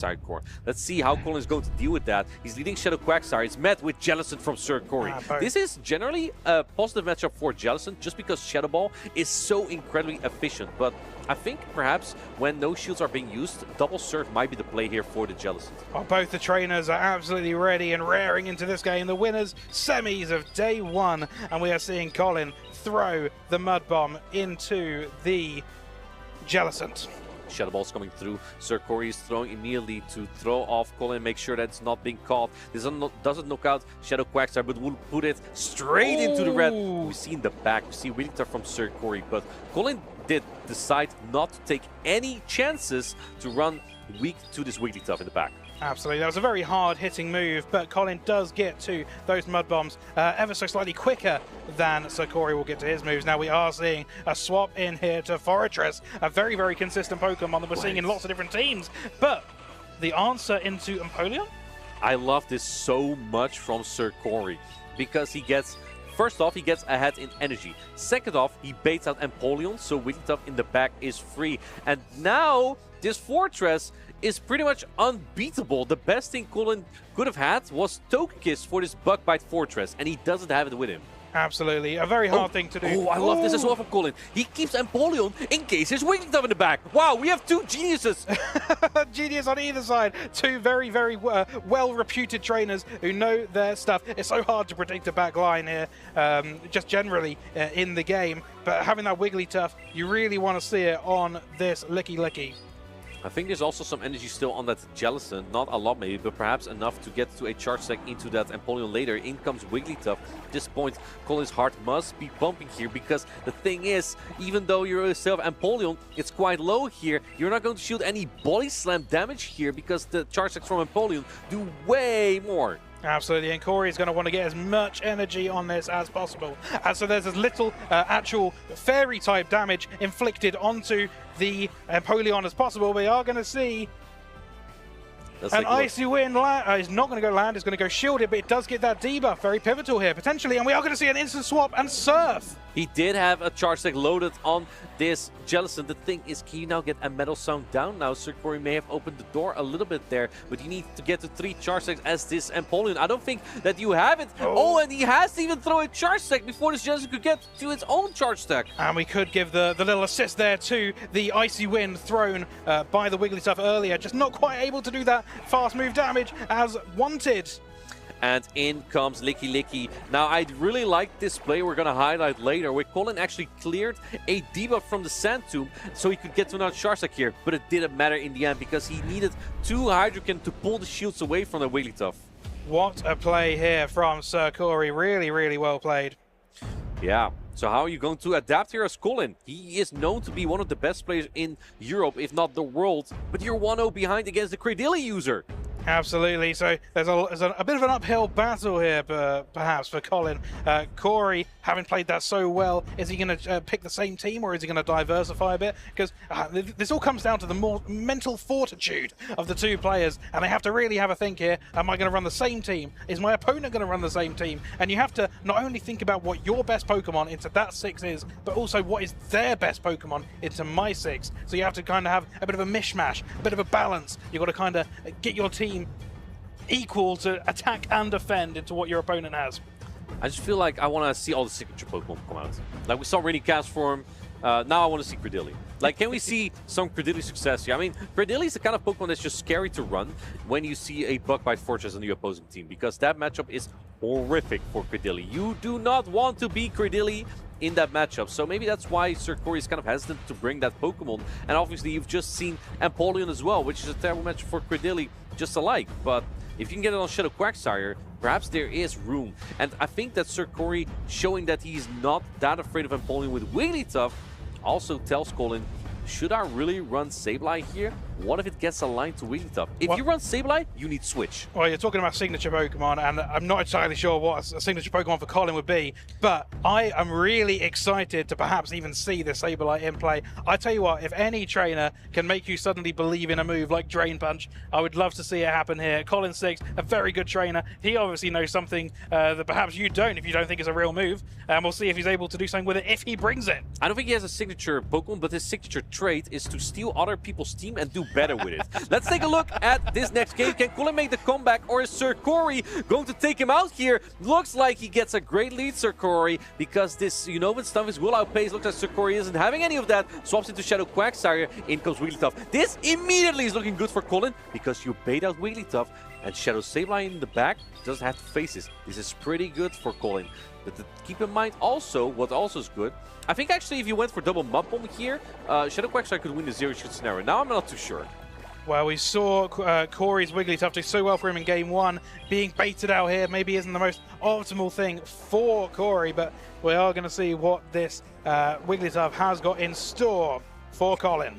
Core. Let's see how Colin is going to deal with that. He's leading Shadow Quagsire. It's met with Jellicent from Sirkori. This is generally a positive matchup for Jellicent just because Shadow Ball is so incredibly efficient. But I think perhaps when no shields are being used, double surf might be the play here for the Jellicent. Well, both the trainers are absolutely ready and raring into this game. The winners, semis of day one. And we are seeing Colin throw the Mud Bomb into the Jellicent. Shadow Ball's coming through. Sirkori is throwing immediately to throw off Colin, make sure that it's not being caught. This doesn't knock out Shadow Quagsire, but will put it straight into the red. We see in the back, we see Wigglytuff from Sirkori, but Colin did decide not to take any chances to run weak to this Wigglytuff in the back. Absolutely, that was a very hard-hitting move, but Colin does get to those Mud Bombs ever so slightly quicker than Sirkori will get to his moves. Now we are seeing a swap in here to Fortress, a very, very consistent Pokemon that we're seeing in lots of different teams. But the answer into Empoleon? I love this so much from Sirkori because he gets... First off, he gets ahead in energy. Second off, he baits out Empoleon, so Wigglytuff in the back is free. And now, this Fortress is pretty much unbeatable. The best thing Colin could have had was Togekiss for this Bug Bite Fortress, and he doesn't have it with him. Absolutely, a very hard thing to do. Oh, I love this as well from Colin. He keeps Empoleon in case there's Wigglytuff in the back. Wow, we have two geniuses. Genius on either side. Two very, very well-reputed trainers who know their stuff. It's so hard to predict the back line here, just generally in the game. But having that Wigglytuff, you really want to see it on this Licky. I think there's also some energy still on that Jellicent. Not a lot maybe, but perhaps enough to get to a charge stack into that Empoleon later. In comes Wigglytuff. At this point, Colin's heart must be pumping here because the thing is, even though you're still have Empoleon, it's quite low here. You're not going to shield any body slam damage here because the charge stacks from Empoleon do way more. Absolutely, and Corey is going to want to get as much energy on this as possible. And so there's as little actual fairy-type damage inflicted onto the Empoleon as possible. We are going to see an Icy Wind is not going to go land, it's going to go shielded, but it does get that debuff. Very pivotal here, potentially, and we are going to see an instant swap and Surf. He did have a charge stack loaded on this Jellicent. The thing is, can you now get a Metal Sound down now? Sirkori may have opened the door a little bit there, but you need to get to 3 charge stacks as this Empoleon. I don't think that you have it. Oh, and he has to even throw a charge stack before this Jellicent could get to its own charge stack. And we could give the little assist there to the Icy Wind thrown by the Wigglytuff earlier. Just not quite able to do that fast move damage as wanted. And in comes Licky. Now, I'd really like this play we're going to highlight later, where Colin actually cleared a debuff from the Sand Tomb so he could get to another charge stack here. But it didn't matter in the end because he needed 2 Hydrokin to pull the shields away from the Wigglytuff. What a play here from Sirkori. Really, really well played. Yeah. So how are you going to adapt here as Colin? He is known to be one of the best players in Europe, if not the world. But you're 1-0 behind against the Cradily user. Absolutely. So there's a bit of an uphill battle here, perhaps, for Colin. Corey, having played that so well, is he going to pick the same team or is he going to diversify a bit? Because this all comes down to the more mental fortitude of the 2 players, and they have to really have a think here. Am I going to run the same team? Is my opponent going to run the same team? And you have to not only think about what your best Pokemon into that 6 is, but also what is their best Pokemon into my 6. So you have to kind of have a bit of a mishmash, a bit of a balance. You've got to kind of get your team equal to attack and defend into what your opponent has. I just feel like I want to see all the signature Pokemon come out. Like we saw Rainicast form, now I want to see Cradily. Like, can we see some Cradily success here? I mean, Cradily is the kind of Pokemon that's just scary to run when you see a Bug Bite Fortress on the opposing team, because that matchup is horrific for Cradily. You do not want to be Cradily in that matchup. So maybe that's why Sirkori is kind of hesitant to bring that Pokemon. And obviously you've just seen Empoleon as well, which is a terrible match for Cradily just alike. But if you can get it on Shadow Quagsire, perhaps there is room. And I think that Sirkori showing that he's not that afraid of Empoleon with Wigglytuff also tells Colin, should I really run Sableye here? What if it gets aligned to Wigglytuff? If you run Sableye, you need Switch. Well, you're talking about signature Pokemon, and I'm not entirely sure what a signature Pokemon for Colin would be, but I am really excited to perhaps even see the Sableye in play. I tell you what, if any trainer can make you suddenly believe in a move like Drain Punch, I would love to see it happen here. Colin6ix, a very good trainer. He obviously knows something that perhaps you don't if you don't think it's a real move, and we'll see if he's able to do something with it if he brings it. I don't think he has a signature Pokemon, but his signature trait is to steal other people's team and do better with it. Let's take a look at this next game. Can Colin make the comeback, or is Sirkori going to take him out here? Looks like he gets a great lead, Sirkori, because this Unova Stunfisk will outpace. Looks like Sirkori isn't having any of that. Swaps into Shadow Quagsire. In comes Wigglytuff. This immediately is looking good for Colin, because you bait out Wigglytuff, and Shadow Sableye in the back doesn't have to face this. This is pretty good for Colin. But keep in mind also, what also is good, I think actually if you went for double Mud Bomb here, Shadow Quagsire could win the zero-shoot scenario. Now I'm not too sure. Well, we saw Corey's Wigglytuff do so well for him in game one. Being baited out here maybe isn't the most optimal thing for Corey, but we are going to see what this Wigglytuff has got in store for Colin.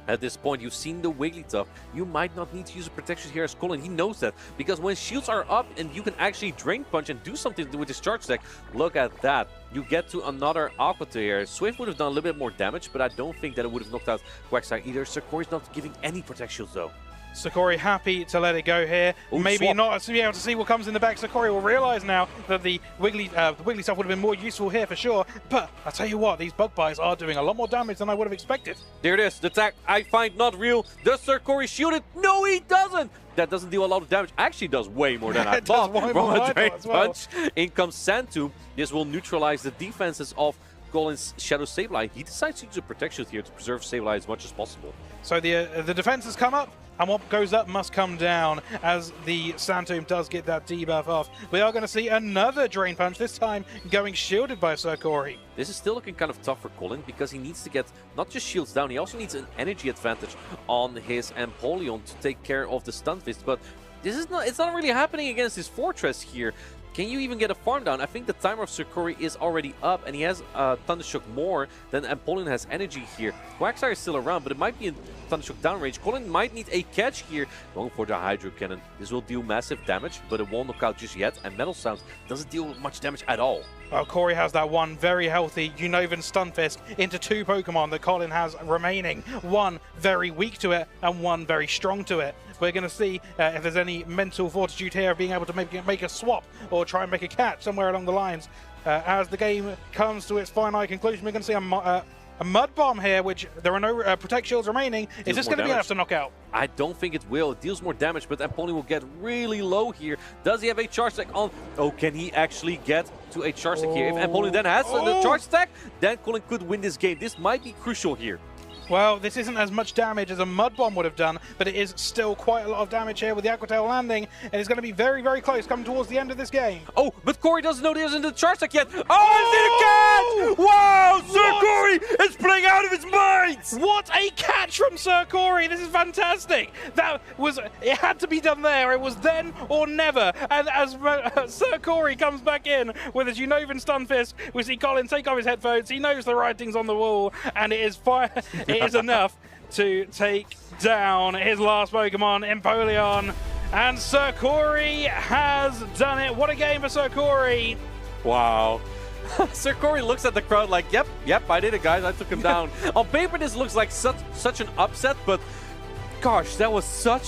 At this point, you've seen the Wigglytuff. You might not need to use a protection here as Colin. He knows that, because when shields are up and you can actually Drain Punch and do something with his charge deck, look at that. You get to another Aqua here. Swift would have done a little bit more damage, but I don't think that it would have knocked out Quagsire either. Sirkori's not giving any protection shields though. Sirkori happy to let it go here. Ooh, maybe swap. not to be able to see what comes in the back. Sirkori will realize now that the Wigglytuff would have been more useful here for sure. But I'll tell you what, these bug bites are doing a lot more damage than I would have expected. There it is. The attack I find not real. Does Sirkori shield it? No, he doesn't. That doesn't deal a lot of damage. Actually does way more than I thought. From a Drain Punch. In comes Santu. This will neutralize the defenses of Colin's Shadow Sableye. He decides to use a protection here to preserve Sableye as much as possible. So the defenses come up, and what goes up must come down as the Santum does get that debuff off. We are going to see another Drain Punch, this time going shielded by Sirkori. This is still looking kind of tough for Colin, because he needs to get not just shields down, he also needs an energy advantage on his Empoleon to take care of the Stunfisk. But this is it's not really happening against his Fortress here. Can you even get a farm down? I think the timer of Sirkori is already up, and he has Thundershock more than Empoleon has energy here. Quagsire is still around, but it might be in Thundershock downrange. Colin might need a catch here. Going for the Hydro Cannon. This will deal massive damage, but it won't knock out just yet. And Metal Sound doesn't deal much damage at all. Well, Corey has that one very healthy Unovan Stunfisk into two Pokemon that Colin has remaining. One very weak to it, and one very strong to it. We're going to see if there's any mental fortitude here of being able to make a swap or try and make a catch somewhere along the lines. As the game comes to its finite conclusion, we're going to see a Mud Bomb here, which there are no Protect Shields remaining. Is this going to be enough to knock out? I don't think it will. It deals more damage, but Empoleon will get really low here. Does he have a charge stack on? Oh, can he actually get to a charge stack here? If Empoleon then has the charge stack, then Colin could win this game. This might be crucial here. Well, this isn't as much damage as a Mud Bomb would have done, but it is still quite a lot of damage here with the Aqua Tail landing, and it's going to be very, very close coming towards the end of this game. Oh, but Corey doesn't know there's in the charge stack yet. Oh, it's in a catch! Wow, Sirkori is playing out of his mind! What a catch from Sirkori! This is fantastic! It had to be done there. It was then or never. And as Sirkori comes back in with his Unovan Stunfisk, we see Colin take off his headphones. He knows the writing's on the wall, and it is fire. It is enough to take down his last Pokemon, Empoleon. And Sirkori has done it. What a game for Sirkori. Wow. Sirkori looks at the crowd like, yep, I did it, guys. I took him down. On paper, this looks like such an upset, but gosh, that was such